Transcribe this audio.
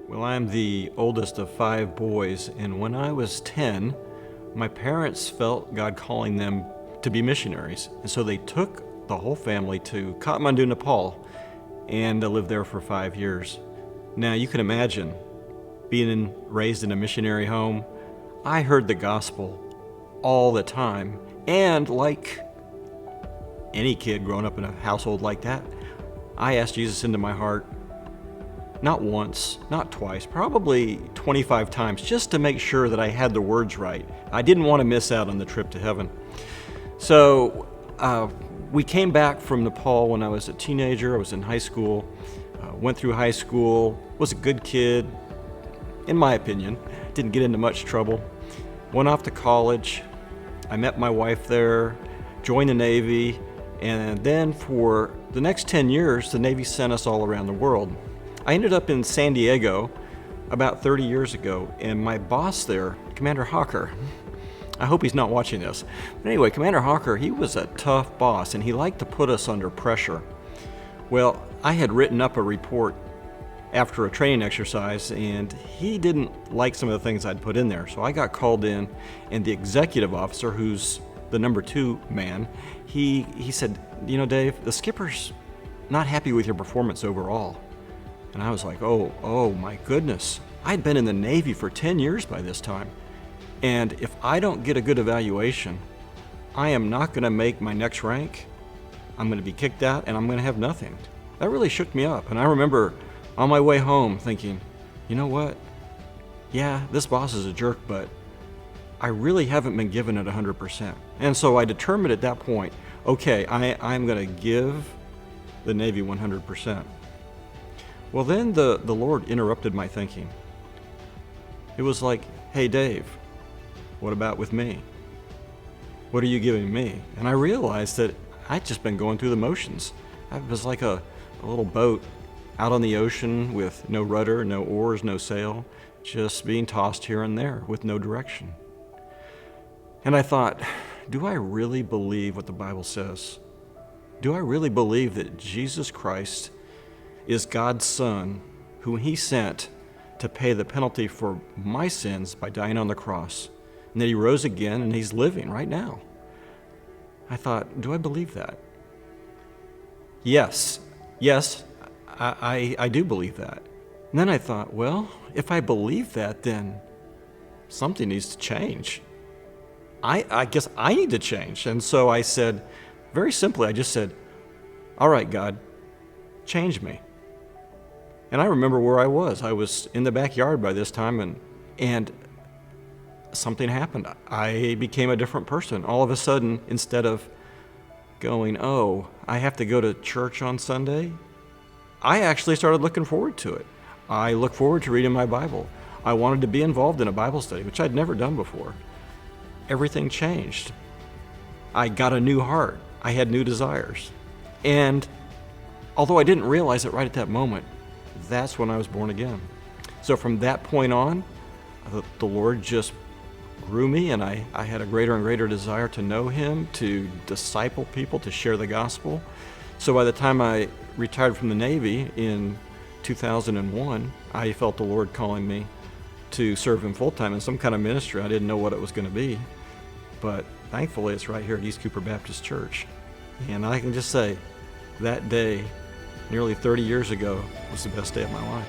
Well, I'm the oldest of 5 boys, and when I was 10, my parents felt God calling them to be missionaries. And so they took the whole family to Kathmandu, Nepal, and lived there for 5 years. Now, you can imagine being raised in a missionary home. I heard the gospel all the time, and like any kid growing up in a household like that, I asked Jesus into my heart not once, not twice, probably 25 times, just to make sure that I had the words right. I didn't want to miss out on the trip to heaven. So we came back from Nepal when I was a teenager. I was in high school, went through high school, was a good kid, in my opinion, didn't get into much trouble. Went off to college. I met my wife there, joined the Navy, and then for the next 10 years, the Navy sent us all around the world. I ended up in San Diego about 30 years ago, and my boss there, Commander Hawker, I hope he's not watching this, but anyway, Commander Hawker, he was a tough boss, and he liked to put us under pressure. Well, I had written up a report after a training exercise, and he didn't like some of the things I'd put in there, so I got called in, and the executive officer, who's the number 2 man, he said, "You know, Dave, the skipper's not happy with your performance overall." And I was like, oh my goodness. I'd been in the Navy for 10 years by this time. And if I don't get a good evaluation, I am not going to make my next rank. I'm going to be kicked out and I'm going to have nothing. That really shook me up. And I remember on my way home thinking, you know what? Yeah, this boss is a jerk, but I really haven't been given it 100%. And so I determined at that point, okay, I'm going to give the Navy 100%. Well, then the Lord interrupted my thinking. It was like, hey, Dave, what about with me? What are you giving me? And I realized that I'd just been going through the motions. I was like a little boat out on the ocean with no rudder, no oars, no sail, just being tossed here and there with no direction. And I thought, do I really believe what the Bible says? Do I really believe that Jesus Christ is God's Son, whom He sent to pay the penalty for my sins by dying on the cross, and that He rose again and He's living right now? I thought, do I believe that? Yes, I do believe that. And then I thought, well, if I believe that, then something needs to change. I guess I need to change. And so I said, very simply, I just said, all right, God, change me. And I remember where I was. I was in the backyard by this time, and something happened. I became a different person. All of a sudden, instead of going, oh, I have to go to church on Sunday, I actually started looking forward to it. I look forward to reading my Bible. I wanted to be involved in a Bible study, which I'd never done before. Everything changed. I got a new heart. I had new desires. And although I didn't realize it right at that moment, that's when I was born again. So from that point on, the Lord just grew me, and I had a greater and greater desire to know Him, to disciple people, to share the gospel. So by the time I retired from the Navy in 2001, I felt the Lord calling me to serve Him full-time in some kind of ministry. I didn't know what it was going to be, but thankfully it's right here at East Cooper Baptist Church. And I can just say, that day, nearly 30 years ago, was the best day of my life.